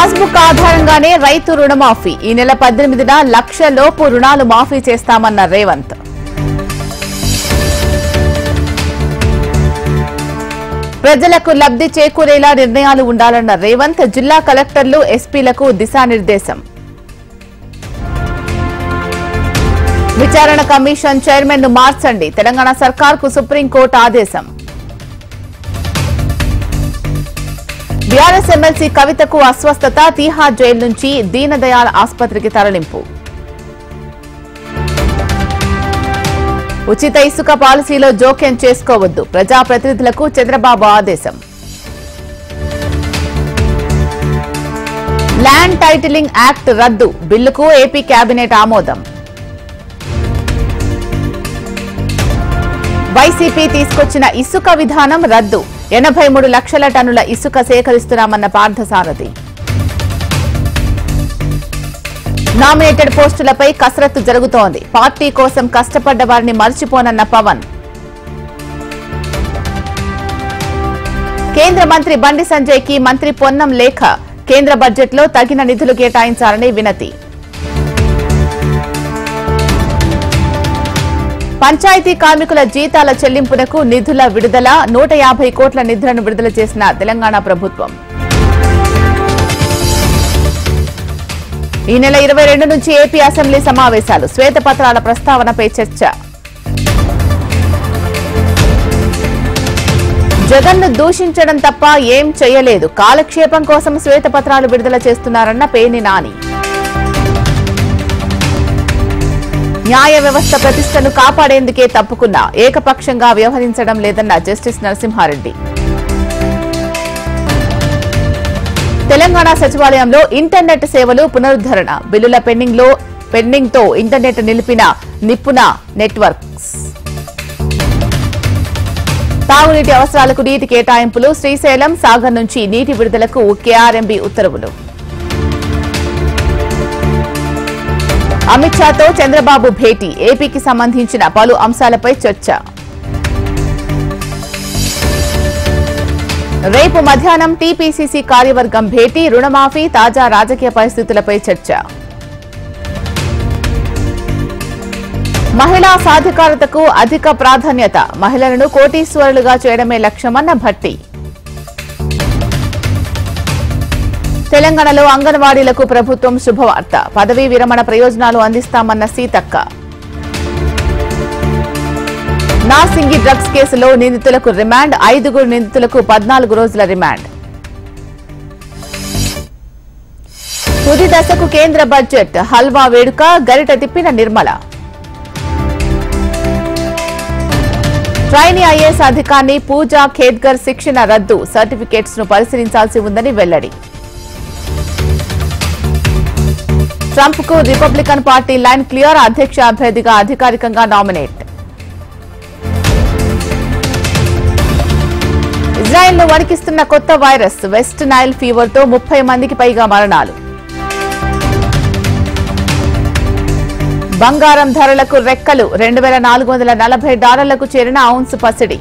Passbook ఆధారంగానే రైతు రుణమాఫీ ఈ నెల 18న లక్ష లోపు రుణాలు మాఫీ చేస్తామన్న రేవంత్. ప్రజలకు లబ్ధి చేకూరేలా నిర్ణయాలు ఉండాలన్న రేవంత్. జిల్లా కలెక్టర్లు ఎస్పీలకు దిశానిర్దేశం. విచారణ కమిషన్ చైర్మన్ ను మార్చండి, తెలంగాణ సర్కార్కు సుప్రీంకోర్టు ఆదేశం. బీఆర్ఎస్ ఎమ్మెల్సీ కవితకు అస్వస్థత, తీహార్ జైలు నుంచి దీనదయాళ్ ఆసుపత్రికి తరలింపు. ఉచిత ఇసుక పాలసీలో జోక్యం చేసుకోవద్దు, ప్రజాప్రతినిధులకు చంద్రబాబు ఆదేశం. ల్యాండ్ టైటిలింగ్ యాక్ట్ రద్దు, బిల్లుకు ఏపీ కేబినెట్ ఆమోదం. వైసీపీ తీసుకొచ్చిన ఇసుక విధానం రద్దు, 83 లక్షల టన్నుల ఇసుక సేకరిస్తున్నామన్న పార్థసారథి. నామినేటెడ్ పోస్టులపై కసరత్తు జరుగుతోంది, పార్టీ కోసం కష్టపడ్డ వారిని మర్చిపోనన్న పవన్. కేంద్ర మంత్రి బండి సంజయ్ కి మంత్రి పొన్నం లేఖ, కేంద్ర బడ్జెట్లో తగిన నిధులు కేటాయించాలని వినతి. పంచాయతీ కార్మికుల జీతాల చెల్లింపునకు నిధుల విడుదల, 150 కోట్ల నిధులను విడుదల చేసిన తెలంగాణ ప్రభుత్వం. ఈ నెల 22 నుంచి ఏపీ అసెంబ్లీ సమావేశాలు, శ్వేతపత్రాల ప్రస్తావనపై చర్చ. జగన్ను దూషించడం తప్ప ఏం చేయలేదు, కాలక్షేపం కోసం శ్వేతపత్రాలు విడుదల చేస్తున్నారన్న పేర్ని నాని. న్యాయ వ్యవస్థ ప్రతిష్టను కాపాడేందుకే తప్పుకున్నా, ఏకపక్షంగా వ్యవహరించడం లేదన్న జస్టిస్ నరసింహారెడ్డి. తెలంగాణ సచివాలయంలో ఇంటర్నెట్ సేవలు పునరుద్ధరణ, బిల్లుల పెండింగ్తో ఇంటర్నెట్ నిలిపిన నిపుణ నెట్వర్క్స్. తాగునీటి అవసరాలకు నీటి కేటాయింపులు, శ్రీశైలం సాగర్ నుంచి నీటి విడుదలకు కేఆర్ఎంబీ ఉత్తర్వులు. అమిత్ షాతో చంద్రబాబు భేటీ, ఏపీకి సంబంధించిన పలు అంశాలపై చర్చ. రేపు మధ్యాహ్నం టీపీసీసీ కార్యవర్గం భేటీ, రుణమాఫీ, తాజా రాజకీయ పరిస్థితులపై చర్చ. మహిళా సాధికారతకు అధిక ప్రాధాన్యత, మహిళలను కోటీశ్వరులుగా చేయడమే లక్ష్యమన్న భట్టి. తెలంగాణలో అంగన్వాడీలకు ప్రభుత్వం శుభవార్త, పదవీ విరమణ ప్రయోజనాలు అందిస్తామన్న సీతక్క. నార్సింగి డ్రగ్స్ కేసులో నిందితులకు రిమాండ్, 5 నిందితులకు 14 రోజుల రిమాండ్. తుది దశకు కేంద్ర బడ్జెట్, హల్వా వేడుక, గరిట తిప్పిన నిర్మల. ట్రైనీ ఐఏఎస్ అధికారిని పూజా ఖేద్కర్ శిక్షణ రద్దు, సర్టిఫికేట్స్ ను పరిశీలించాల్సి ఉందని వెల్లడి. ట్రంప్ కు రిపబ్లికన్ పార్టీ లైన్ క్లియర్, అధ్యక్ష అభ్యర్థిగా అధికారికంగా నామినేట్. ఇజ్రాయెల్ను వణికిస్తున్న కొత్త వైరస్, వెస్ట్ నైల్ ఫీవర్ తో 30 మందికి పైగా మరణాలు. బంగారం ధరలకు రెక్కలు, $2,440కు చేరిన ఔన్స్ పసిడి.